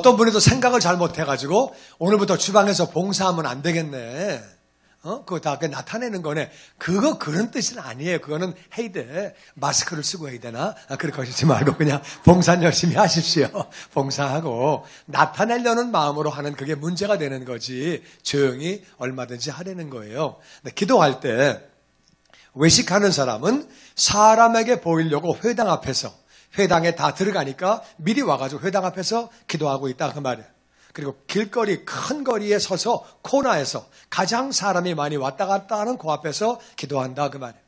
어떤 분이 또 생각을 잘못해가지고 오늘부터 주방에서 봉사하면 안 되겠네. 그거 다 나타내는 거네. 그거 그런 뜻은 아니에요. 그거는 해야 돼. 마스크를 쓰고 해야 되나? 그렇게 하시지 말고 그냥 봉사 열심히 하십시오. 봉사하고 나타내려는 마음으로 하는 그게 문제가 되는 거지. 조용히 얼마든지 하려는 거예요. 근데 기도할 때 외식하는 사람은 사람에게 보이려고 회당 앞에서 회당에 다 들어가니까 미리 와가지고 회당 앞에서 기도하고 있다 그 말이에요. 그리고 길거리 큰 거리에 서서 코너에서 가장 사람이 많이 왔다 갔다 하는 그 앞에서 기도한다 그 말이에요.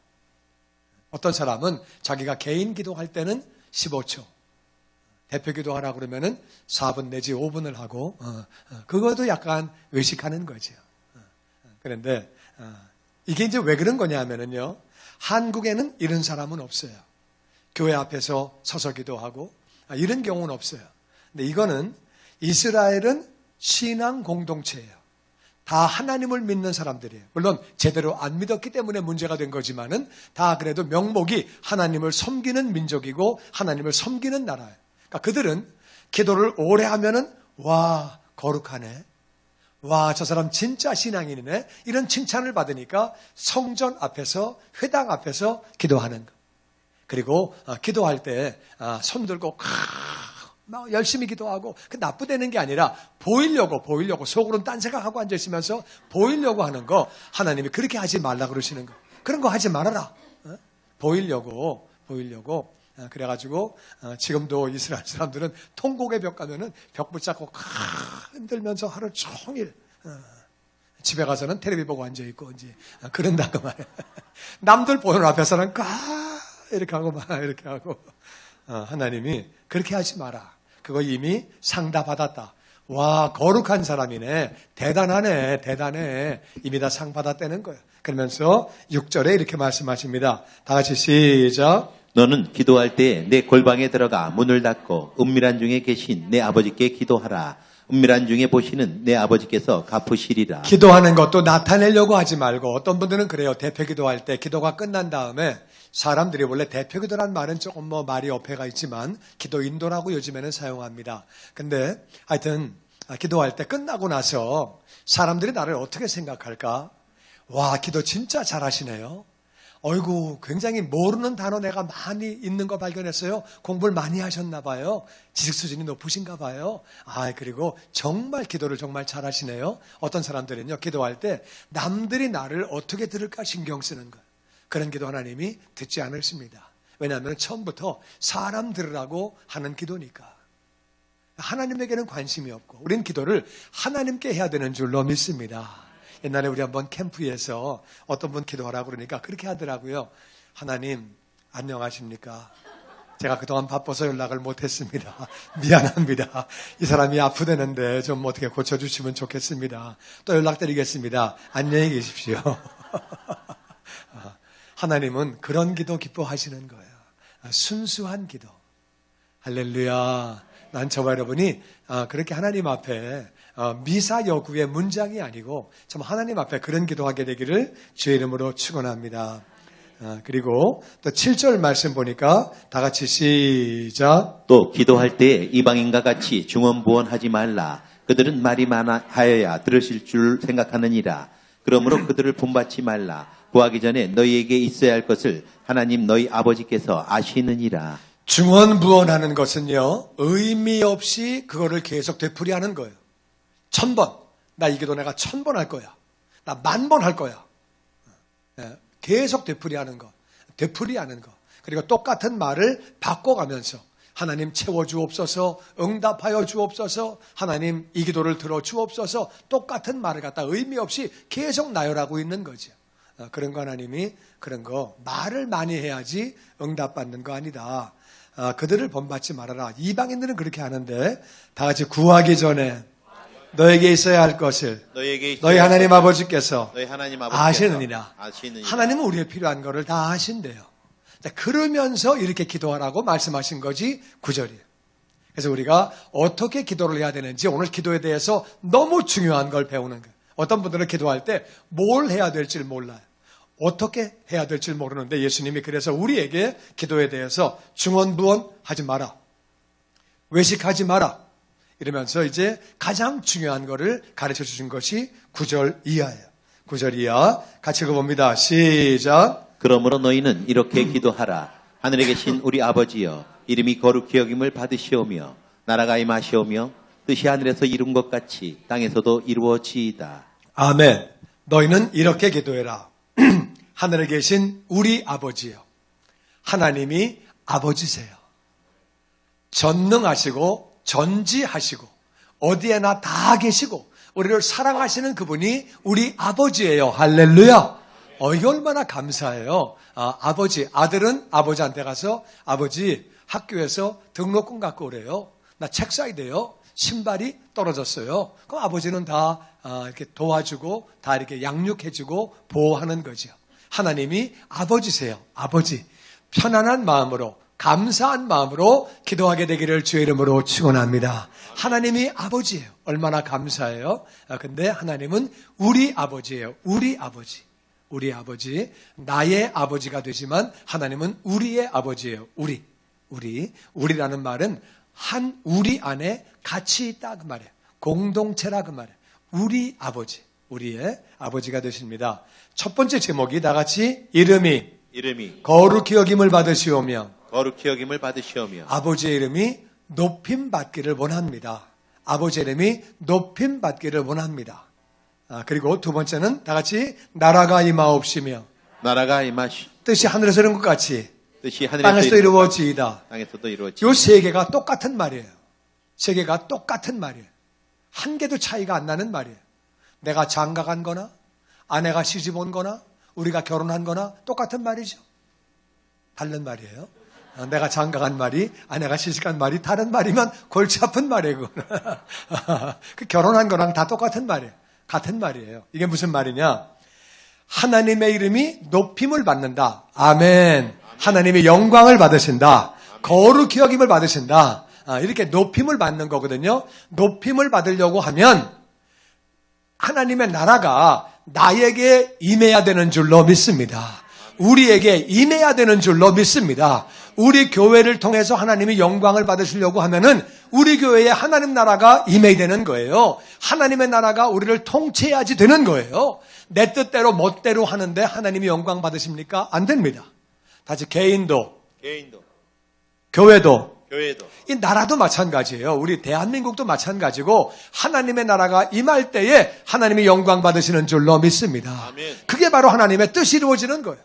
어떤 사람은 자기가 개인 기도할 때는 15초 대표 기도하라 그러면은 4분 내지 5분을 하고 그것도 약간 의식하는 거죠. 그런데 이게 이제 왜 그런 거냐면은요, 한국에는 이런 사람은 없어요. 교회 앞에서 서서 기도하고 이런 경우는 없어요. 근데 이거는 이스라엘은 신앙 공동체예요. 다 하나님을 믿는 사람들이에요. 물론 제대로 안 믿었기 때문에 문제가 된 거지만은 다 그래도 명목이 하나님을 섬기는 민족이고 하나님을 섬기는 나라예요. 그러니까 그들은 기도를 오래 하면은 와 거룩하네. 와, 저 사람 진짜 신앙인이네. 이런 칭찬을 받으니까 성전 앞에서 회당 앞에서 기도하는 거. 그리고 기도할 때 손 들고 막 열심히 기도하고 그 나쁘다는 게 아니라 보이려고 속으로는 딴 생각하고 앉아있으면서 보이려고 하는 거 하나님이 그렇게 하지 말라 그러시는 거. 그런 거 하지 말아라. 보이려고 그래가지고 지금도 이스라엘 사람들은 통곡의 벽 가면은 벽 붙잡고 흔들면서 하루 종일 집에 가서는 텔레비 보고 앉아있고 이제 그런다고 말이야. 남들 보는 앞에서는 이렇게 하고 막 이렇게 하고 하나님이 그렇게 하지 마라. 그거 이미 상 다 받았다. 와, 거룩한 사람이네. 대단해. 이미 다 상 받았다는 거예요. 그러면서 6절에 이렇게 말씀하십니다. 다 같이 시작. 너는 기도할 때 내 골방에 들어가 문을 닫고 은밀한 중에 계신 내 아버지께 기도하라. 은밀한 중에 보시는 내 아버지께서 갚으시리라. 기도하는 것도 나타내려고 하지 말고 어떤 분들은 그래요. 대표 기도할 때 기도가 끝난 다음에 사람들이 원래 대표 기도란 말은 조금 말이 어폐가 있지만 기도 인도라고 요즘에는 사용합니다. 근데 하여튼 기도할 때 끝나고 나서 사람들이 나를 어떻게 생각할까? 와, 기도 진짜 잘하시네요. 어이구, 굉장히 모르는 단어 내가 많이 있는 거 발견했어요. 공부를 많이 하셨나 봐요. 지식 수준이 높으신가 봐요. 그리고 정말 기도를 정말 잘하시네요. 어떤 사람들은요, 기도할 때 남들이 나를 어떻게 들을까 신경 쓰는 거예요. 그런 기도 하나님이 듣지 않으십니다. 왜냐하면 처음부터 사람 들으라고 하는 기도니까. 하나님에게는 관심이 없고 우리는 기도를 하나님께 해야 되는 줄로 믿습니다. 옛날에 우리 한번 캠프에서 어떤 분 기도하라고 그러니까 그렇게 하더라고요. 하나님 안녕하십니까? 제가 그동안 바빠서 연락을 못했습니다. 미안합니다. 이 사람이 아프다는데 좀 어떻게 고쳐주시면 좋겠습니다. 또 연락드리겠습니다. 안녕히 계십시오. 하나님은 그런 기도 기뻐하시는 거예요. 순수한 기도. 할렐루야. 난 저와 여러분이 그렇게 하나님 앞에 미사 여구의 문장이 아니고 참 하나님 앞에 그런 기도하게 되기를 주의 이름으로 축원합니다. 그리고 또 7절 말씀 보니까 다 같이 시작. 또 기도할 때 이방인과 같이 중언부언하지 말라. 그들은 말이 많아야 들으실 줄 생각하느니라. 그러므로 그들을 본받지 말라. 구하기 전에 너희에게 있어야 할 것을 하나님 너희 아버지께서 아시느니라. 중언부언하는 것은요, 의미 없이 그거를 계속 되풀이하는 거예요. 1000번, 나 이 기도 내가 1000번 할 거야. 나 10,000번 할 거야. 계속 되풀이하는 거. 그리고 똑같은 말을 바꿔가면서 하나님 채워주옵소서, 응답하여 주옵소서, 하나님 이 기도를 들어주옵소서, 똑같은 말을 갖다 의미 없이 계속 나열하고 있는 거죠. 그런 거 하나님이 그런 거 말을 많이 해야지 응답받는 거 아니다. 그들을 본받지 말아라. 이방인들은 그렇게 하는데 다 같이 구하기 전에 너에게 있어야 할 것을 너희 하나님 아버지께서 아시느니라. 하나님은 우리의 필요한 것을 다 아신대요. 그러면서 이렇게 기도하라고 말씀하신 거지 9절이에요. 그래서 우리가 어떻게 기도를 해야 되는지 오늘 기도에 대해서 너무 중요한 걸 배우는 거예요. 어떤 분들은 기도할 때 뭘 해야 될지 몰라요. 어떻게 해야 될지 모르는데 예수님이 그래서 우리에게 기도에 대해서 중언부언하지 마라. 외식하지 마라. 이러면서 이제 가장 중요한 거를 가르쳐 주신 것이 9절 이하예요. 9절 이하 같이 읽어봅니다. 시작. 그러므로 너희는 이렇게 기도하라. 하늘에 계신 우리 아버지여, 이름이 거룩히 여김을 받으시오며 나라가 임하시오며 뜻이 하늘에서 이룬 것 같이 땅에서도 이루어지이다. 아멘. 너희는 이렇게 기도해라. 하늘에 계신 우리 아버지요. 하나님이 아버지세요. 전능하시고 전지하시고 어디에나 다 계시고 우리를 사랑하시는 그분이 우리 아버지예요. 할렐루야. 이게 얼마나 감사해요. 아버지, 아들은 아버지한테 가서 아버지 학교에서 등록금 갖고 오래요. 나 책 사야 돼요. 신발이 떨어졌어요. 그럼 아버지는 다 이렇게 도와주고 다 이렇게 양육해주고 보호하는 거죠. 하나님이 아버지세요. 아버지. 편안한 마음으로 감사한 마음으로 기도하게 되기를 주의 이름으로 축원합니다. 하나님이 아버지예요. 얼마나 감사해요. 근데 하나님은 우리 아버지예요. 우리 아버지. 우리 아버지. 나의 아버지가 되지만 하나님은 우리의 아버지예요. 우리라는 말은 한 우리 안에 같이 있다 그 말이에요. 공동체라 그 말이에요. 우리 아버지. 우리의 아버지가 되십니다. 첫 번째 제목이 다 같이 이름이 거룩히 여김을 받으시오며 거룩히 여김을 받으시오며 아버지의 이름이 높임 받기를 원합니다. 아버지의 이름이 높임 받기를 원합니다. 그리고 두 번째는 다 같이 나라가 임하옵시며 나라가 임하시 뜻이 하늘에서 이룬 것 같이 뜻이 하늘에서 땅에서도 이루어지이다. 땅에서도 이루어지이다. 이 세 개가 똑같은 말이에요. 세 개가 똑같은 말이에요. 한 개도 차이가 안 나는 말이에요. 내가 장가 간 거나 아내가 시집 온 거나 우리가 결혼한 거나 똑같은 말이죠. 다른 말이에요. 내가 장가 간 말이 아내가 시집 간 말이 다른 말이면 골치 아픈 말이에요. 그 결혼한 거랑 다 똑같은 말이에요. 같은 말이에요. 이게 무슨 말이냐? 하나님의 이름이 높임을 받는다. 아멘. 하나님의 영광을 받으신다. 거룩히 여김을 받으신다. 이렇게 높임을 받는 거거든요. 높임을 받으려고 하면 하나님의 나라가 나에게 임해야 되는 줄로 믿습니다. 우리에게 임해야 되는 줄로 믿습니다. 우리 교회를 통해서 하나님이 영광을 받으시려고 하면은 우리 교회에 하나님 나라가 임해야 되는 거예요. 하나님의 나라가 우리를 통치해야지 되는 거예요. 내 뜻대로 멋대로 하는데 하나님이 영광 받으십니까? 안 됩니다. 다시 개인도 교회도 이 나라도 마찬가지예요. 우리 대한민국도 마찬가지고 하나님의 나라가 임할 때에 하나님이 영광 받으시는 줄로 믿습니다. 아멘. 그게 바로 하나님의 뜻이 이루어지는 거예요.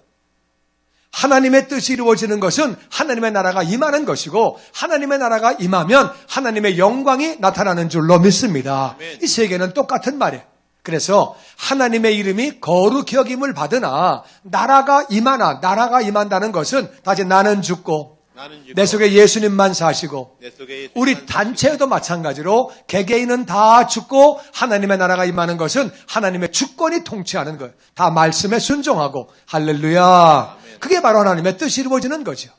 하나님의 뜻이 이루어지는 것은 하나님의 나라가 임하는 것이고 하나님의 나라가 임하면 하나님의 영광이 나타나는 줄로 믿습니다. 아멘. 이 세 개는 똑같은 말이에요. 그래서 하나님의 이름이 거룩히 여김을 받으나 나라가 임하나 나라가 임한다는 것은 다시 나는 죽고 내 속에 예수님만 사시고 우리 단체에도 마찬가지로 개개인은 다 죽고 하나님의 나라가 임하는 것은 하나님의 주권이 통치하는 거예요. 다 말씀에 순종하고 할렐루야. 그게 바로 하나님의 뜻이 이루어지는 거죠.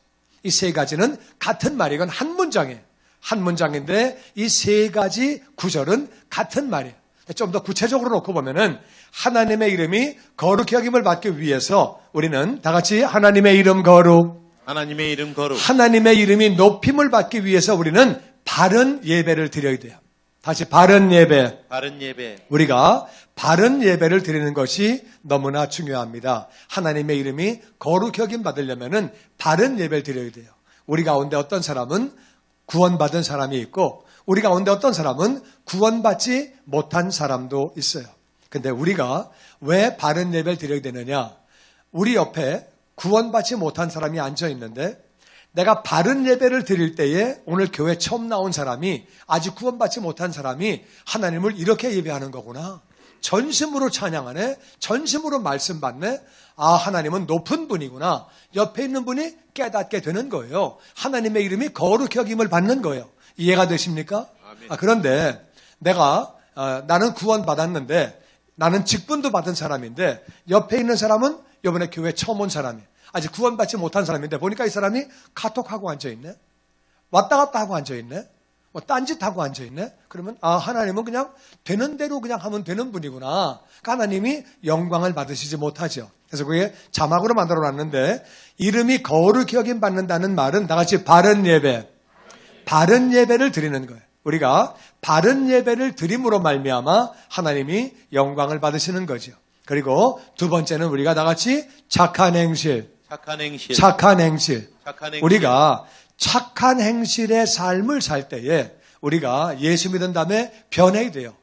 이 세 가지는 같은 말이건 한 문장이에요. 한 문장인데 이 세 가지 구절은 같은 말이에요. 좀 더 구체적으로 놓고 보면은 하나님의 이름이 거룩히 여김을 받기 위해서 우리는 다 같이 하나님의 이름 거룩 하나님의 이름 거룩 하나님의 이름이 높임을 받기 위해서 우리는 바른 예배를 드려야 돼요. 다시 바른 예배. 우리가 바른 예배를 드리는 것이 너무나 중요합니다. 하나님의 이름이 거룩히 여김 받으려면은 바른 예배를 드려야 돼요. 우리 가운데 어떤 사람은 구원받은 사람이 있고 우리 가운데 어떤 사람은 구원받지 못한 사람도 있어요. 근데 우리가 왜 바른 예배를 드려야 되느냐? 우리 옆에 구원받지 못한 사람이 앉아 있는데 내가 바른 예배를 드릴 때에 오늘 교회 처음 나온 사람이 아직 구원받지 못한 사람이 하나님을 이렇게 예배하는 거구나. 전심으로 찬양하네. 전심으로 말씀 받네. 하나님은 높은 분이구나. 옆에 있는 분이 깨닫게 되는 거예요. 하나님의 이름이 거룩히 여김을 받는 거예요. 이해가 되십니까? 그런데 내가 나는 구원받았는데 나는 직분도 받은 사람인데 옆에 있는 사람은 이번에 교회 처음 온 사람이에요. 아직 구원받지 못한 사람인데 보니까 이 사람이 카톡하고 앉아있네. 왔다 갔다 하고 앉아있네. 딴짓하고 앉아있네. 그러면 하나님은 그냥 되는 대로 그냥 하면 되는 분이구나. 그러니까 하나님이 영광을 받으시지 못하죠. 그래서 그게 자막으로 만들어놨는데 이름이 거룩히 여김 받는다는 말은 다 같이 바른 예배. 바른 예배를 드리는 거예요. 우리가 바른 예배를 드림으로 말미암아 하나님이 영광을 받으시는 거죠. 그리고 두 번째는 우리가 다 같이 착한 행실. 착한 행실. 착한 행실. 착한 행실. 우리가 착한 행실의 삶을 살 때에 우리가 예수 믿은 다음에 변해야 돼요.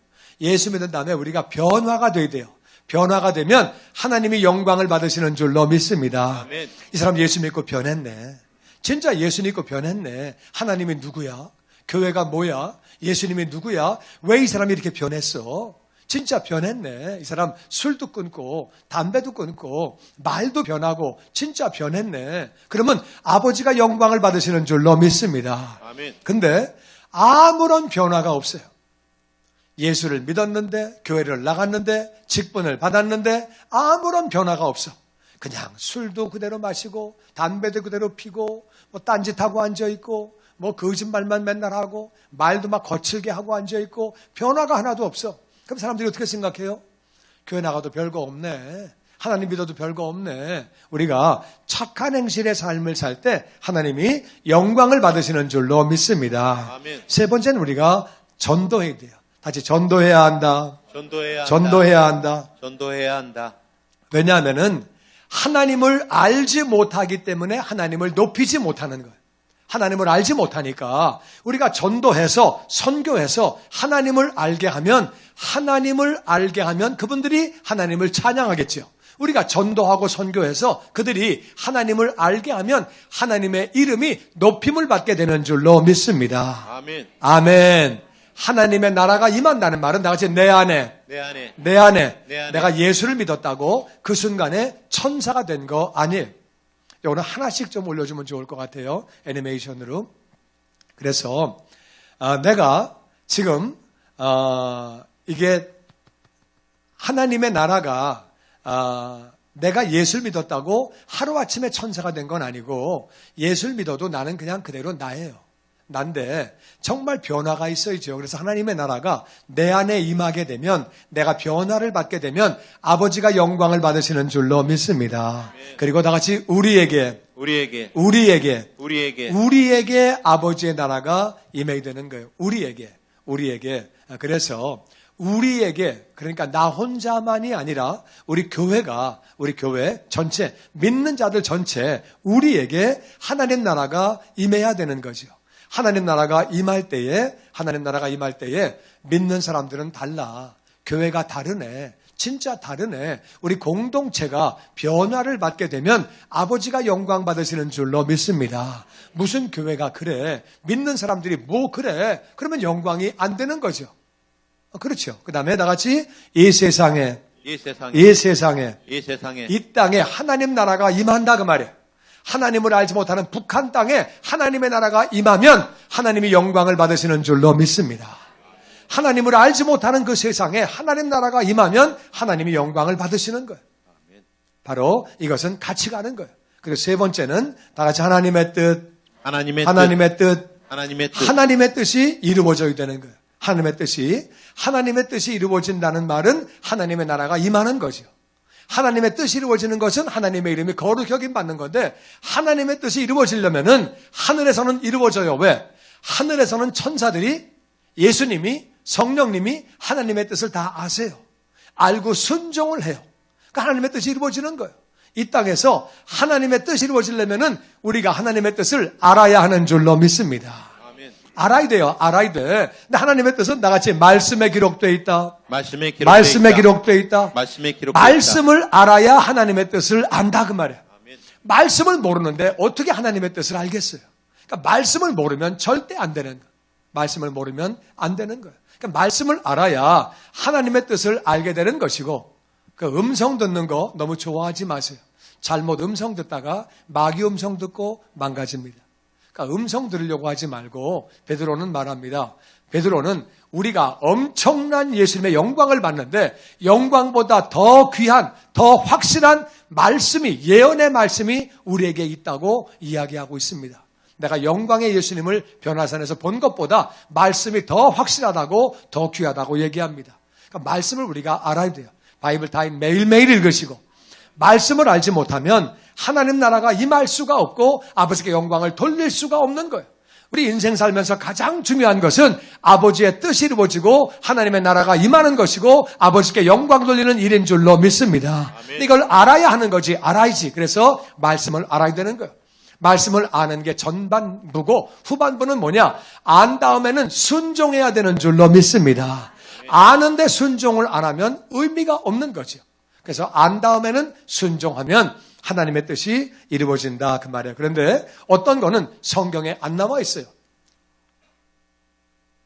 예수 믿은 다음에 우리가 변화가 돼야 돼요. 변화가 되면 하나님이 영광을 받으시는 줄로 믿습니다. 아멘. 이 사람 예수 믿고 변했네. 진짜 예수 믿고 변했네. 하나님이 누구야? 교회가 뭐야? 예수님이 누구야? 왜 이 사람이 이렇게 변했어? 진짜 변했네. 이 사람 술도 끊고 담배도 끊고 말도 변하고 진짜 변했네. 그러면 아버지가 영광을 받으시는 줄로 믿습니다. 아멘. 근데 아무런 변화가 없어요. 예수를 믿었는데, 교회를 나갔는데, 직분을 받았는데 아무런 변화가 없어. 그냥 술도 그대로 마시고 담배도 그대로 피고 뭐 딴짓하고 앉아있고 뭐 거짓말만 맨날 하고 말도 막 거칠게 하고 앉아있고 변화가 하나도 없어. 그럼 사람들이 어떻게 생각해요? 교회 나가도 별거 없네. 하나님 믿어도 별거 없네. 우리가 착한 행실의 삶을 살 때 하나님이 영광을 받으시는 줄로 믿습니다. 아멘. 세 번째는 우리가 전도해야 돼요. 다시 전도해야 한다. 전도해야 한다. 전도해야 한다. 전도해야 한다. 왜냐하면은 하나님을 알지 못하기 때문에 하나님을 높이지 못하는 거예요. 하나님을 알지 못하니까 우리가 전도해서 선교해서 하나님을 알게 하면 그분들이 하나님을 찬양하겠죠. 우리가 전도하고 선교해서 그들이 하나님을 알게 하면 하나님의 이름이 높임을 받게 되는 줄로 믿습니다. 아멘. 아멘. 하나님의 나라가 임한다는 말은 다 같이 내 안에 내가 예수를 믿었다고 그 순간에 천사가 된 거 아니에요. 오늘 하나씩 좀 올려주면 좋을 것 같아요. 애니메이션으로. 그래서 내가 지금 이게 하나님의 나라가 내가 예수를 믿었다고 하루아침에 천사가 된 건 아니고 예수를 믿어도 나는 그냥 그대로 나예요. 난데 정말 변화가 있어야죠. 그래서 하나님의 나라가 내 안에 임하게 되면 내가 변화를 받게 되면 아버지가 영광을 받으시는 줄로 믿습니다. 그리고 다 같이 우리에게 아버지의 나라가 임해야 되는 거예요. 우리에게. 그래서 우리에게, 그러니까 나 혼자만이 아니라 우리 교회 전체, 믿는 자들 전체 우리에게 하나님 나라가 임해야 되는 거죠. 하나님 나라가 임할 때에 믿는 사람들은 달라. 교회가 다르네. 진짜 다르네. 우리 공동체가 변화를 받게 되면 아버지가 영광 받으시는 줄로 믿습니다. 무슨 교회가 그래? 믿는 사람들이 뭐 그래? 그러면 영광이 안 되는 거죠. 그렇죠. 그 다음에 다 같이 이 세상에 이 땅에 하나님 나라가 임한다 그 말이에요. 하나님을 알지 못하는 북한 땅에 하나님의 나라가 임하면 하나님이 영광을 받으시는 줄로 믿습니다. 하나님을 알지 못하는 그 세상에 하나님 나라가 임하면 하나님이 영광을 받으시는 거예요. 바로 이것은 같이 가는 거예요. 그리고 세 번째는 다 같이 하나님의 뜻이 이루어져야 되는 거예요. 하나님의 뜻이 이루어진다는 말은 하나님의 나라가 임하는 거죠. 하나님의 뜻이 이루어지는 것은 하나님의 이름이 거룩히 여김받는 건데 하나님의 뜻이 이루어지려면은 하늘에서는 이루어져요. 왜? 하늘에서는 천사들이 예수님이 성령님이 하나님의 뜻을 다 아세요. 알고 순종을 해요. 그러니까 하나님의 뜻이 이루어지는 거예요. 이 땅에서 하나님의 뜻이 이루어지려면은 우리가 하나님의 뜻을 알아야 하는 줄로 믿습니다. 알아야 돼요. 알아야 돼. 근데 하나님의 뜻은 나같이 말씀에 기록되어 있다. 말씀에 기록되어 있다. 말씀을 알아야 하나님의 뜻을 안다 그 말이에요. 말씀을 모르는데 어떻게 하나님의 뜻을 알겠어요? 그러니까 말씀을 모르면 절대 안 되는 거예요. 말씀을 모르면 안 되는 거예요. 그러니까 말씀을 알아야 하나님의 뜻을 알게 되는 것이고 그 음성 듣는 거 너무 좋아하지 마세요. 잘못 음성 듣다가 마귀 음성 듣고 망가집니다. 그러니까 음성 들으려고 하지 말고 베드로는 말합니다. 베드로는 우리가 엄청난 예수님의 영광을 받는데 영광보다 더 귀한, 더 확실한 말씀이, 예언의 말씀이 우리에게 있다고 이야기하고 있습니다. 내가 영광의 예수님을 변화산에서 본 것보다 말씀이 더 확실하다고, 더 귀하다고 얘기합니다. 그러니까 말씀을 우리가 알아야 돼요. 바이블 타임 매일매일 읽으시고 말씀을 알지 못하면 하나님 나라가 임할 수가 없고 아버지께 영광을 돌릴 수가 없는 거예요. 우리 인생 살면서 가장 중요한 것은 아버지의 뜻이 이루어지고 하나님의 나라가 임하는 것이고 아버지께 영광 돌리는 일인 줄로 믿습니다. 이걸 알아야 하는 거지. 알아야지. 그래서 말씀을 알아야 되는 거예요. 말씀을 아는 게 전반부고 후반부는 뭐냐? 안 다음에는 순종해야 되는 줄로 믿습니다. 아는데 순종을 안 하면 의미가 없는 거죠. 그래서 안 다음에는 순종하면 하나님의 뜻이 이루어진다 그 말이에요. 그런데 어떤 거는 성경에 안 나와 있어요.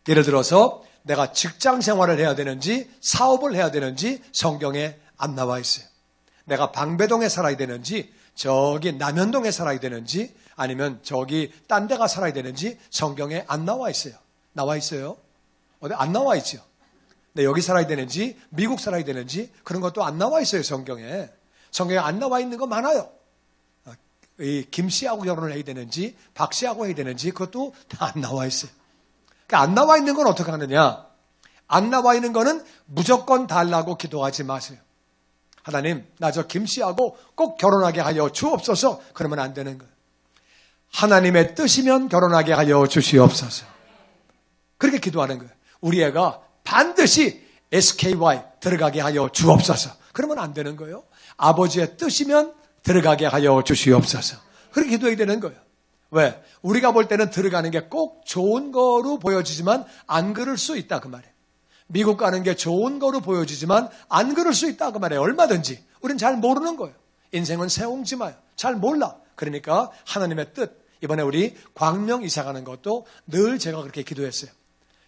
예를 들어서 내가 직장 생활을 해야 되는지 사업을 해야 되는지 성경에 안 나와 있어요. 내가 방배동에 살아야 되는지 저기 남현동에 살아야 되는지 아니면 저기 딴 데가 살아야 되는지 성경에 안 나와 있어요. 나와 있어요? 어디 안 나와 있죠. 근데 여기 살아야 되는지 미국 살아야 되는지 그런 것도 안 나와 있어요. 성경에 안 나와 있는 거 많아요. 이 김씨하고 결혼을 해야 되는지 박씨하고 해야 되는지 그것도 다 안 나와 있어요. 그러니까 안 나와 있는 건 어떻게 하느냐? 안 나와 있는 거는 무조건 달라고 기도하지 마세요. 하나님, 나 저 김씨하고 꼭 결혼하게 하여 주옵소서. 그러면 안 되는 거예요. 하나님의 뜻이면 결혼하게 하여 주시옵소서. 그렇게 기도하는 거예요. 우리 애가 반드시 SKY 들어가게 하여 주옵소서. 그러면 안 되는 거예요. 아버지의 뜻이면 들어가게 하여 주시옵소서. 그렇게 기도해야 되는 거예요. 왜? 우리가 볼 때는 들어가는 게 꼭 좋은 거로 보여지지만 안 그럴 수 있다 그 말이에요. 미국 가는 게 좋은 거로 보여지지만 안 그럴 수 있다 그 말이에요. 얼마든지. 우린 잘 모르는 거예요. 인생은 새옹지마요. 잘 몰라. 그러니까 하나님의 뜻. 이번에 우리 광명 이사 가는 것도 늘 제가 그렇게 기도했어요.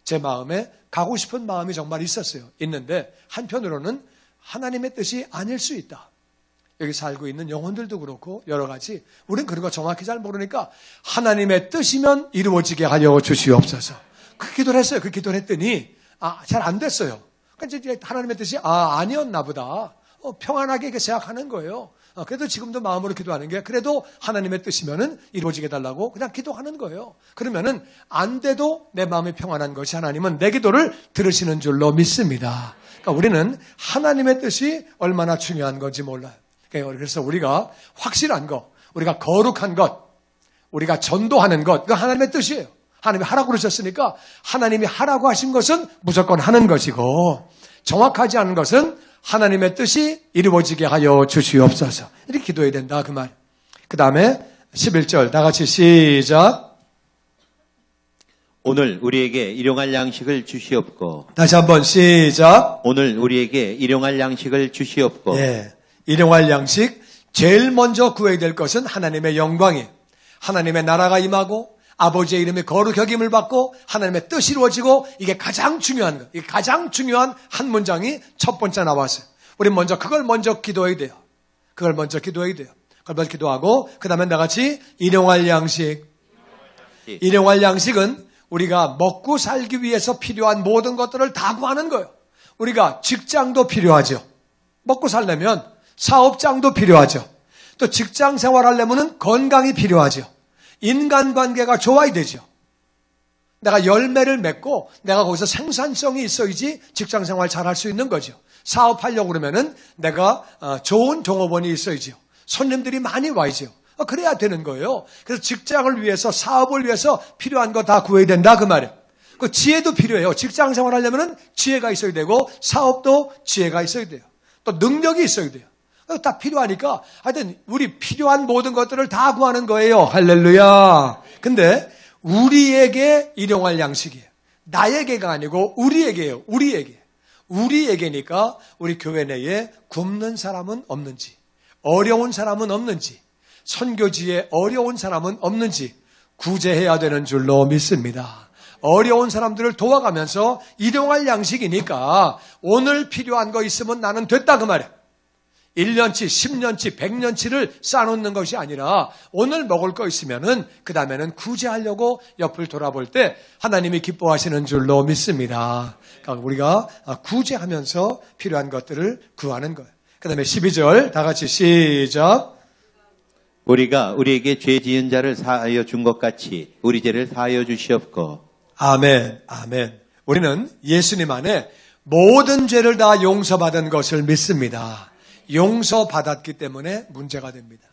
제 마음에 가고 싶은 마음이 정말 있었어요. 있는데 한편으로는 하나님의 뜻이 아닐 수 있다. 여기 살고 있는 영혼들도 그렇고 여러 가지 우린 그런 거 정확히 잘 모르니까 하나님의 뜻이면 이루어지게 하여 주시옵소서. 그 기도를 했어요. 그 기도를 했더니 잘 안 됐어요. 그러니까 이제 하나님의 뜻이 아니었나 보다. 평안하게 이렇게 생각하는 거예요. 그래도 지금도 마음으로 기도하는 게 그래도 하나님의 뜻이면은 이루어지게 달라고 그냥 기도하는 거예요. 그러면은 안 돼도 내 마음이 평안한 것이 하나님은 내 기도를 들으시는 줄로 믿습니다. 그러니까 우리는 하나님의 뜻이 얼마나 중요한 건지 몰라요. 그래서 우리가 확실한 것, 우리가 거룩한 것, 우리가 전도하는 것, 그거 하나님의 뜻이에요. 하나님이 하라고 그러셨으니까 하나님이 하라고 하신 것은 무조건 하는 것이고 정확하지 않은 것은 하나님의 뜻이 이루어지게 하여 주시옵소서. 이렇게 기도해야 된다 그 말. 그 다음에 11절 다 같이 시작. 오늘 우리에게 일용할 양식을 주시옵고. 다시 한번 시작. 오늘 우리에게 일용할 양식을 주시옵고. 예, 일용할 양식. 제일 먼저 구해야 될 것은 하나님의 영광이에요. 하나님의 나라가 임하고 아버지의 이름이 거룩 여김을 받고 하나님의 뜻이 이루어지고 이게 가장 중요한 거. 이게 가장 중요한 한 문장이 첫 번째 나왔어요. 우리 먼저 그걸 먼저 기도해야 돼요. 그걸 먼저 기도해야 돼요. 그걸 먼저 기도하고 그 다음에 나같이 일용할 양식. 일용할 양식은 우리가 먹고 살기 위해서 필요한 모든 것들을 다 구하는 거예요. 우리가 직장도 필요하죠. 먹고 살려면 사업장도 필요하죠. 또 직장 생활하려면 건강이 필요하죠. 인간관계가 좋아야 되죠. 내가 열매를 맺고 내가 거기서 생산성이 있어야지 직장생활 잘할 수 있는 거죠. 사업하려고 그러면은 내가 좋은 종업원이 있어야죠. 손님들이 많이 와야죠. 그래야 되는 거예요. 그래서 직장을 위해서 사업을 위해서 필요한 거 다 구해야 된다 그 말이에요. 그 지혜도 필요해요. 직장생활 하려면은 지혜가 있어야 되고 사업도 지혜가 있어야 돼요. 또 능력이 있어야 돼요. 다 필요하니까 하여튼 우리 필요한 모든 것들을 다 구하는 거예요. 할렐루야. 근데 우리에게 일용할 양식이에요. 나에게가 아니고 우리에게예요. 우리에게니까 우리 교회 내에 굶는 사람은 없는지, 어려운 사람은 없는지, 선교지에 어려운 사람은 없는지 구제해야 되는 줄로 믿습니다. 어려운 사람들을 도와가면서 일용할 양식이니까 오늘 필요한 거 있으면 나는 됐다 그 말이에요. 1년치, 10년치, 100년치를 쌓아놓는 것이 아니라 오늘 먹을 거 있으면은 그 다음에는 구제하려고 옆을 돌아볼 때 하나님이 기뻐하시는 줄로 믿습니다. 그러니까 우리가 구제하면서 필요한 것들을 구하는 거예요. 그 다음에 12절 다 같이 시작. 우리가 우리에게 죄 지은 자를 사하여 준 것 같이 우리 죄를 사하여 주시옵고. 아멘, 아멘. 우리는 예수님 안에 모든 죄를 다 용서받은 것을 믿습니다. 용서받았기 때문에 문제가 됩니다.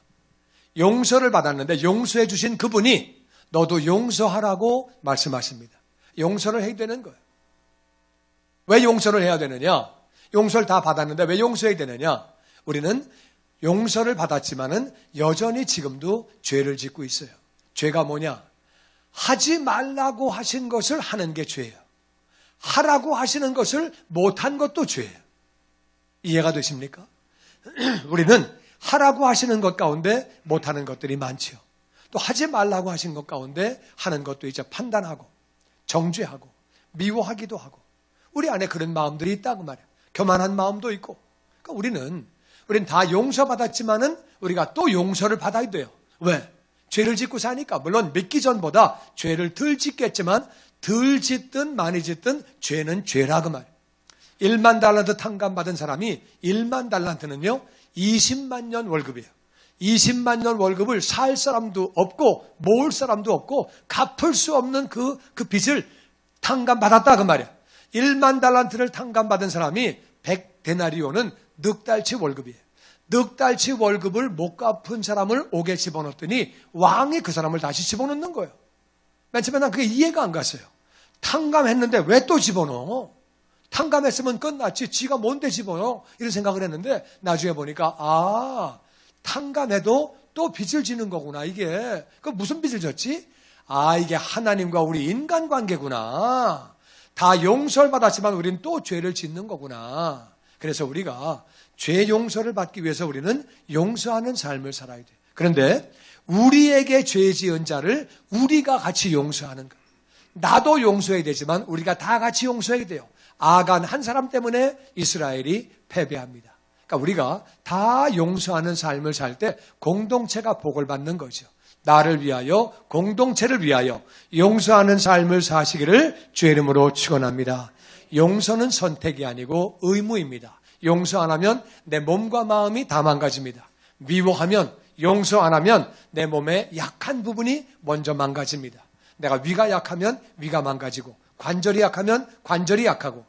용서를 받았는데 용서해 주신 그분이 너도 용서하라고 말씀하십니다. 용서를 해야 되는 거예요. 왜 용서를 해야 되느냐? 용서를 다 받았는데 왜 용서해야 되느냐? 우리는 용서를 받았지만은 여전히 지금도 죄를 짓고 있어요. 죄가 뭐냐? 하지 말라고 하신 것을 하는 게 죄예요. 하라고 하시는 것을 못한 것도 죄예요. 이해가 되십니까? 우리는 하라고 하시는 것 가운데 못하는 것들이 많지요. 또 하지 말라고 하신 것 가운데 하는 것도 이제 판단하고 정죄하고 미워하기도 하고 우리 안에 그런 마음들이 있다고 말이에요. 교만한 마음도 있고. 그러니까 우리는 다 용서받았지만은 우리가 또 용서를 받아야 돼요. 왜? 죄를 짓고 사니까. 물론 믿기 전보다 죄를 덜 짓겠지만 덜 짓든 많이 짓든 죄는 죄라고 말이에요. 1만 달란트 탕감받은 사람이 1만 달란트는요 20만 년 월급이에요. 20만 년 월급을 살 사람도 없고 모을 사람도 없고 갚을 수 없는 그 빚을 탕감받았다 그 말이에요. 1만 달란트를 탕감받은 사람이 100데나리오는 넉 달치 월급이에요. 넉 달치 월급을 못 갚은 사람을 옥에 집어넣었더니 왕이 그 사람을 다시 집어넣는 거예요. 맨 처음에 난 그게 이해가 안 갔어요. 탕감했는데 왜 또 집어넣어? 탕감했으면 끝났지 지가 뭔데 집어넣어? 이런 생각을 했는데 나중에 보니까 탕감해도 또 빚을 지는 거구나 이게. 그 무슨 빚을 졌지? 이게 하나님과 우리 인간관계구나. 다 용서를 받았지만 우리는 또 죄를 짓는 거구나. 그래서 우리가 죄 용서를 받기 위해서 우리는 용서하는 삶을 살아야 돼요. 그런데 우리에게 죄 지은 자를 우리가 같이 용서하는 것. 나도 용서해야 되지만 우리가 다 같이 용서해야 돼요. 아간 한 사람 때문에 이스라엘이 패배합니다. 그러니까 우리가 다 용서하는 삶을 살 때 공동체가 복을 받는 거죠. 나를 위하여 공동체를 위하여 용서하는 삶을 사시기를 주의 이름으로 축원합니다. 용서는 선택이 아니고 의무입니다. 용서 안 하면 내 몸과 마음이 다 망가집니다. 미워하면 용서 안 하면 내 몸의 약한 부분이 먼저 망가집니다. 내가 위가 약하면 위가 망가지고 관절이 약하면 관절이 약하고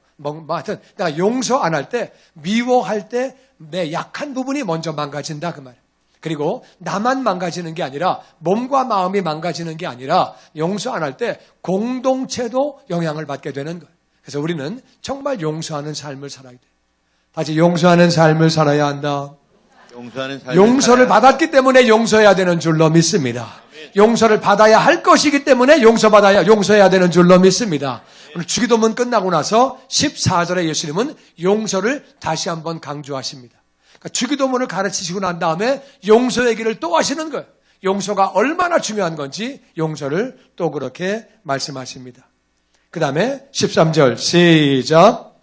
하여튼 내가 용서 안 할 때 미워할 때 내 약한 부분이 먼저 망가진다 그 말이에요. 그리고 나만 망가지는 게 아니라 몸과 마음이 망가지는 게 아니라 용서 안 할 때 공동체도 영향을 받게 되는 거예요. 그래서 우리는 정말 용서하는 삶을 살아야 돼요. 다시 용서하는 삶을 살아야 한다. 용서를 받았기 때문에 용서해야 되는 줄로 믿습니다. 용서를 받아야 할 것이기 때문에 용서해야 되는 줄로 믿습니다. 오늘 주기도문 끝나고 나서 14절에 예수님은 용서를 다시 한번 강조하십니다. 그러니까 주기도문을 가르치시고 난 다음에 용서 얘기를 또 하시는 거예요. 용서가 얼마나 중요한 건지 용서를 또 그렇게 말씀하십니다. 그 다음에 13절 시작.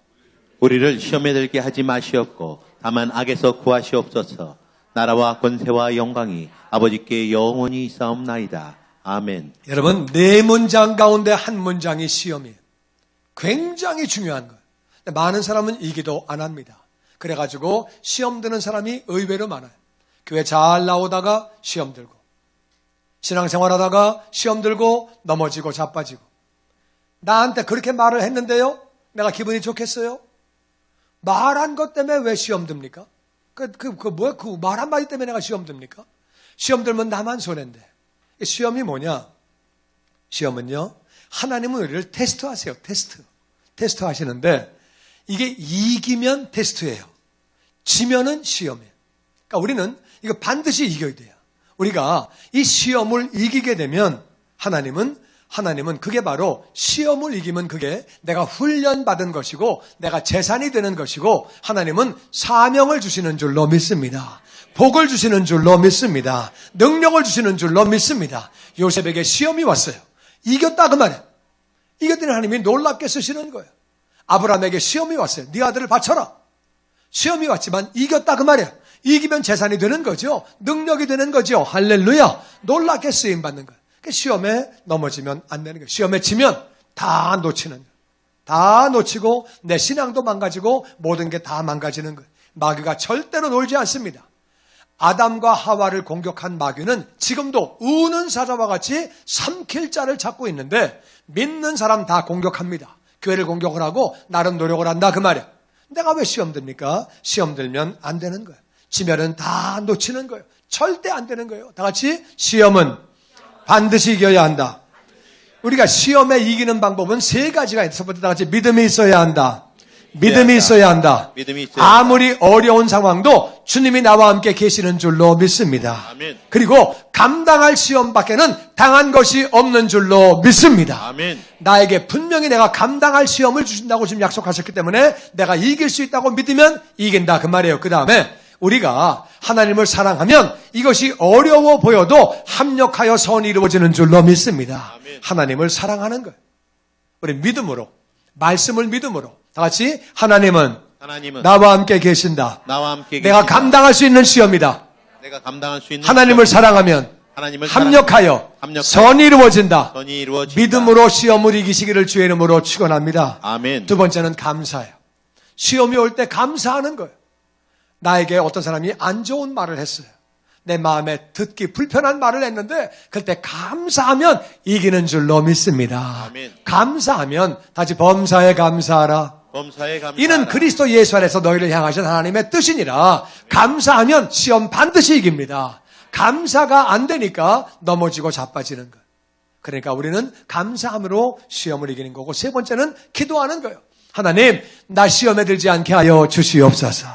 우리를 시험에 들게 하지 마시옵고 다만 악에서 구하시옵소서. 나라와 권세와 영광이 아버지께 영원히 있사옵나이다. 아멘. 여러분, 네 문장 가운데 한 문장이 시험이에요. 굉장히 중요한 거예요. 많은 사람은 이 기도 안 합니다. 그래가지고 시험 드는 사람이 의외로 많아요. 교회 잘 나오다가 시험 들고, 신앙생활 하다가 시험 들고 넘어지고 자빠지고. 나한테 그렇게 말을 했는데요, 내가 기분이 좋겠어요? 말한 것 때문에 왜 시험 듭니까? 그 말 한마디 때문에 내가 시험 듭니까? 시험 들면 나만 손해인데. 시험이 뭐냐? 시험은요, 하나님은 우리를 테스트하세요. 테스트 하시는데, 이게 이기면 테스트예요. 지면은 시험이에요. 그러니까 우리는 이거 반드시 이겨야 돼요. 우리가 이 시험을 이기게 되면 하나님은 그게 바로 시험을 이기면 그게 내가 훈련받은 것이고 내가 재산이 되는 것이고 하나님은 사명을 주시는 줄로 믿습니다. 복을 주시는 줄로 믿습니다. 능력을 주시는 줄로 믿습니다. 요셉에게 시험이 왔어요. 이겼다 그 말이에요. 이겼더니 하나님이 놀랍게 쓰시는 거예요. 아브라함에게 시험이 왔어요. 네 아들을 바쳐라. 시험이 왔지만 이겼다 그 말이에요. 이기면 재산이 되는 거죠. 능력이 되는 거죠. 할렐루야. 놀랍게 쓰임받는 거예요. 시험에 넘어지면 안 되는 거예요. 시험에 지면 다 놓치는 거예요. 다 놓치고 내 신앙도 망가지고 모든 게 다 망가지는 거예요. 마귀가 절대로 놀지 않습니다. 아담과 하와를 공격한 마귀는 지금도 우는 사자와 같이 삼킬 자를 찾고 있는데 믿는 사람 다 공격합니다. 교회를 공격을 하고 나름 노력을 한다 그 말이에요. 내가 왜 시험 듭니까? 시험 들면 안 되는 거예요. 지면은 다 놓치는 거예요. 절대 안 되는 거예요. 다 같이 시험은 반드시 이겨야 한다. 우리가 시험에 이기는 방법은 세 가지가 있다. 첫 번째 다 같이 믿음이 있어야 한다. 믿음이 있어야 한다. 믿음이 있어야 아무리 어려운 상황도 주님이 나와 함께 계시는 줄로 믿습니다. 아멘. 그리고 감당할 시험 밖에는 당한 것이 없는 줄로 믿습니다. 아멘. 나에게 분명히 내가 감당할 시험을 주신다고 지금 약속하셨기 때문에 내가 이길 수 있다고 믿으면 이긴다 그 말이에요. 그 다음에 우리가 하나님을 사랑하면 이것이 어려워 보여도 합력하여 선이 이루어지는 줄로 믿습니다. 아멘. 하나님을 사랑하는 거예요. 우리 믿음으로, 말씀을 믿음으로 다 같이 하나님은 나와 함께 계신다. 나와 함께 내가 계신다. 감당할 수 있는 시험이다. 내가 감당할 수 있는 하나님을 사랑하면 하나님을 합력하여 합력하여 선이 이루어진다. 선이 이루어진다. 믿음으로 시험을 이기시기를 주의 이름으로 축원합니다. 아멘. 두 번째는 감사예요. 시험이 올 때 감사하는 거예요. 나에게 어떤 사람이 안 좋은 말을 했어요. 내 마음에 듣기 불편한 말을 했는데 그때 감사하면 이기는 줄로 믿습니다. 아멘. 감사하면 다시 범사에 감사하라. 범사에 감사하라. 이는 그리스도 예수 안에서 너희를 향하신 하나님의 뜻이니라. 감사하면 시험 반드시 이깁니다. 감사가 안 되니까 넘어지고 자빠지는 거예요. 그러니까 우리는 감사함으로 시험을 이기는 거고, 세 번째는 기도하는 거예요. 하나님, 나 시험에 들지 않게 하여 주시옵소서.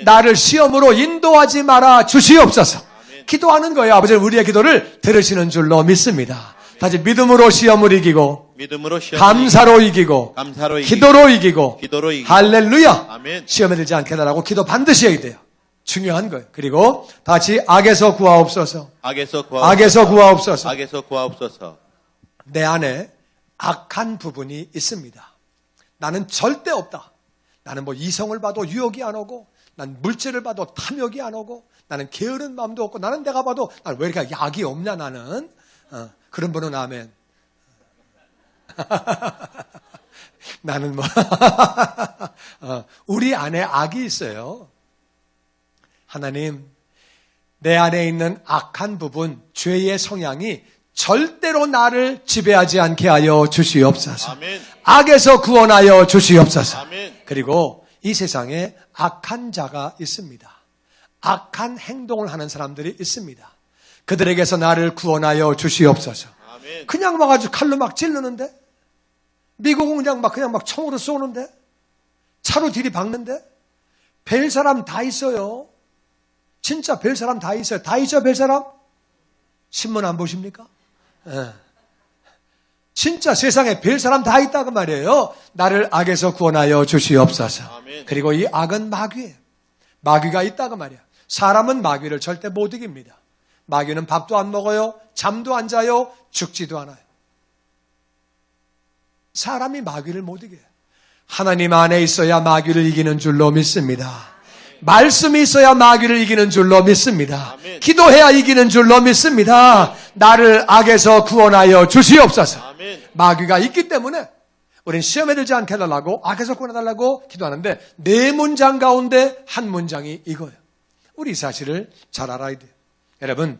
나를 시험으로 인도하지 말아 주시옵소서. 기도하는 거예요. 아버지는 우리의 기도를 들으시는 줄로 믿습니다. 다시 믿음으로 시험을 이기고, 믿음으로 시험을 감사로 이기고, 감사로 이기고, 기도로 이기고, 기도로 이기고. 할렐루야. 아멘. 시험에 들지 않게 해달라고 기도 반드시 해야 돼요. 중요한 거예요. 그리고 다시 악에서 구하옵소서. 악에서 구하옵소서. 악에서 구하옵소서. 악에서 구하옵소서. 내 안에 악한 부분이 있습니다. 나는 절대 없다. 나는 뭐 이성을 봐도 유혹이 안 오고, 난 물질을 봐도 탐욕이 안 오고, 나는 게으른 마음도 없고, 나는 내가 봐도 왜 이렇게 약이 없냐 나는. 그런 분은 아멘. 나는 뭐 우리 안에 악이 있어요. 하나님, 내 안에 있는 악한 부분, 죄의 성향이 절대로 나를 지배하지 않게 하여 주시옵소서. 아멘. 악에서 구원하여 주시옵소서. 아멘. 그리고 이 세상에 악한 자가 있습니다. 악한 행동을 하는 사람들이 있습니다. 그들에게서 나를 구원하여 주시옵소서. 아멘. 그냥 와가지고 칼로 막 찔르는데, 미국은 그냥 막 총으로 쏘는데, 차로 들이박는데, 뵐 사람 다 있어요. 진짜 뵐 사람 다 있어요. 다 있죠, 뵐 사람? 신문 안 보십니까? 예. 진짜 세상에 뵐 사람 다 있다고 말이에요. 나를 악에서 구원하여 주시옵소서. 아멘. 그리고 이 악은 마귀예요. 마귀가 있다고 말이에요. 사람은 마귀를 절대 못 이깁니다. 마귀는 밥도 안 먹어요. 잠도 안 자요. 죽지도 않아요. 사람이 마귀를 못 이겨요. 하나님 안에 있어야 마귀를 이기는 줄로 믿습니다. 말씀이 있어야 마귀를 이기는 줄로 믿습니다. 아멘. 기도해야 이기는 줄로 믿습니다. 나를 악에서 구원하여 주시옵소서. 아멘. 마귀가 있기 때문에 우리는 시험에 들지 않게 해달라고, 악에서 구원해달라고 기도하는데, 네 문장 가운데 한 문장이 이거예요. 우리 이 사실을 잘 알아야 돼요. 여러분,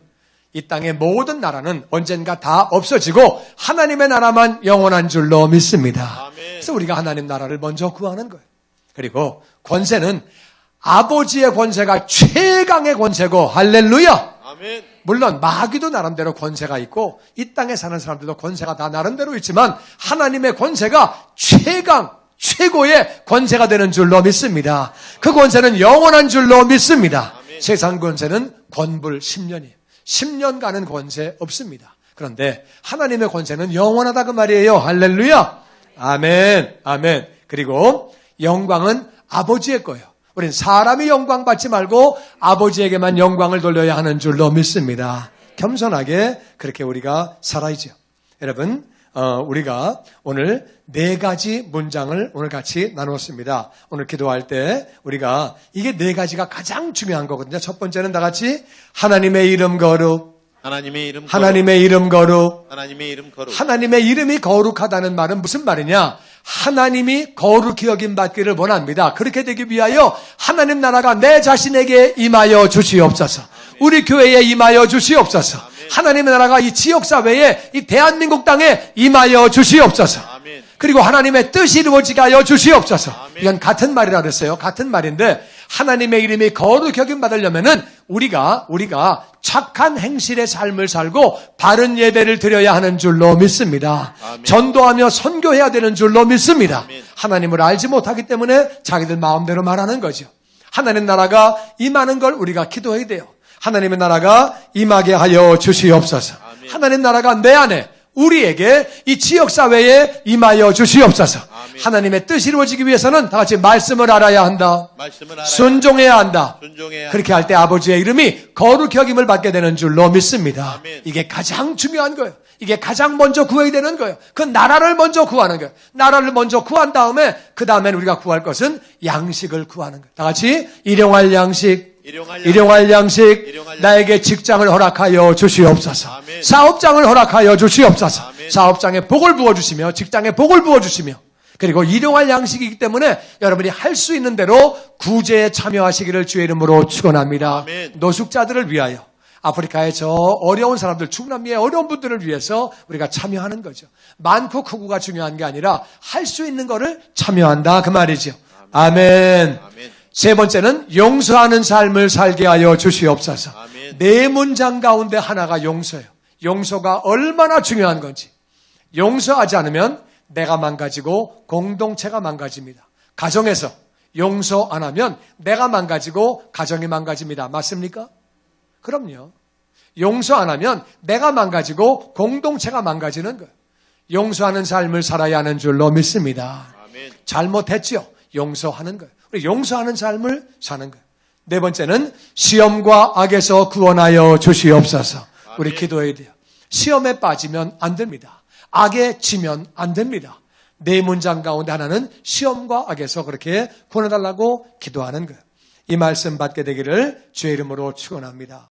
이 땅의 모든 나라는 언젠가 다 없어지고 하나님의 나라만 영원한 줄로 믿습니다. 아멘. 그래서 우리가 하나님 나라를 먼저 구하는 거예요. 그리고 권세는 아버지의 권세가 최강의 권세고, 할렐루야! 아멘. 물론 마귀도 나름대로 권세가 있고 이 땅에 사는 사람들도 권세가 다 나름대로 있지만 하나님의 권세가 최고의 권세가 되는 줄로 믿습니다. 그 권세는 영원한 줄로 믿습니다. 아멘. 세상 권세는 권불 10년이에요. 10년간은 권세 없습니다. 그런데 하나님의 권세는 영원하다 그 말이에요. 할렐루야. 아멘. 아멘. 그리고 영광은 아버지의 거예요. 우린 사람이 영광 받지 말고 아버지에게만 영광을 돌려야 하는 줄로 믿습니다. 겸손하게 그렇게 우리가 살아야죠. 여러분, 우리가 오늘 네 가지 문장을 오늘 같이 나누었습니다. 오늘 기도할 때 우리가 이게 네 가지가 가장 중요한 거거든요. 첫 번째는 다 같이 하나님의 이름 거룩. 하나님의 이름 거룩. 하나님의 이름 거룩. 하나님의 이름 거룩. 하나님의 이름이 거룩하다는 말은 무슨 말이냐? 하나님이 거룩히 여김 받기를 원합니다. 그렇게 되기 위하여 하나님 나라가 내 자신에게 임하여 주시옵소서. 우리 교회에 임하여 주시옵소서. 하나님의 나라가 이 지역사회에, 이 대한민국 땅에 임하여 주시옵소서. 아멘. 그리고 하나님의 뜻이 이루어지게 하여 주시옵소서. 아멘. 이건 같은 말이라 그랬어요. 같은 말인데 하나님의 이름이 거룩히 여김 받으려면은 우리가 착한 행실의 삶을 살고 바른 예배를 드려야 하는 줄로 믿습니다. 아멘. 전도하며 선교해야 되는 줄로 믿습니다. 아멘. 하나님을 알지 못하기 때문에 자기들 마음대로 말하는 거죠. 하나님 나라가 임하는 걸 우리가 기도해야 돼요. 하나님의 나라가 임하게 하여 주시옵소서. 아멘. 하나님 나라가 내 안에 우리에게 이 지역사회에 임하여 주시옵소서. 아멘. 하나님의 뜻이 이루어지기 위해서는 다 같이 말씀을 알아야 한다. 말씀을 알아야 순종해야 한다. 순종해야 그렇게 할 때 아버지의 이름이 거룩히 여김을 받게 되는 줄로 믿습니다. 아멘. 이게 가장 중요한 거예요. 이게 가장 먼저 구해야 되는 거예요. 그 나라를 먼저 구하는 거예요. 나라를 먼저 구한 다음에 그 다음엔 우리가 구할 것은 양식을 구하는 거예요. 다 같이 일용할 양식, 일용할 양식, 나에게 직장을 허락하여 주시옵소서. 아멘. 사업장을 허락하여 주시옵소서. 아멘. 사업장에 복을 부어주시며 직장에 복을 부어주시며 그리고 일용할 양식이기 때문에 여러분이 할 수 있는 대로 구제에 참여하시기를 주의 이름으로 축원합니다. 아멘. 노숙자들을 위하여 아프리카의 저 어려운 사람들, 중남미의 어려운 분들을 위해서 우리가 참여하는 거죠. 많고 크고가 중요한 게 아니라 할 수 있는 거를 참여한다 그 말이죠. 아멘. 아멘. 세 번째는 용서하는 삶을 살게 하여 주시옵소서. 아멘. 네 문장 가운데 하나가 용서예요. 용서가 얼마나 중요한 건지. 용서하지 않으면 내가 망가지고 공동체가 망가집니다. 가정에서 용서 안 하면 내가 망가지고 가정이 망가집니다. 맞습니까? 그럼요. 용서 안 하면 내가 망가지고 공동체가 망가지는 거예요. 용서하는 삶을 살아야 하는 줄로 믿습니다. 아멘. 잘못했지요. 용서하는 거예요. 우리 용서하는 삶을 사는 거예요. 네 번째는 시험과 악에서 구원하여 주시옵소서. 우리 아멘. 기도해야 돼요. 시험에 빠지면 안 됩니다. 악에 지면 안 됩니다. 네 문장 가운데 하나는 시험과 악에서 그렇게 구원해달라고 기도하는 거예요. 이 말씀 받게 되기를 주의 이름으로 축원합니다.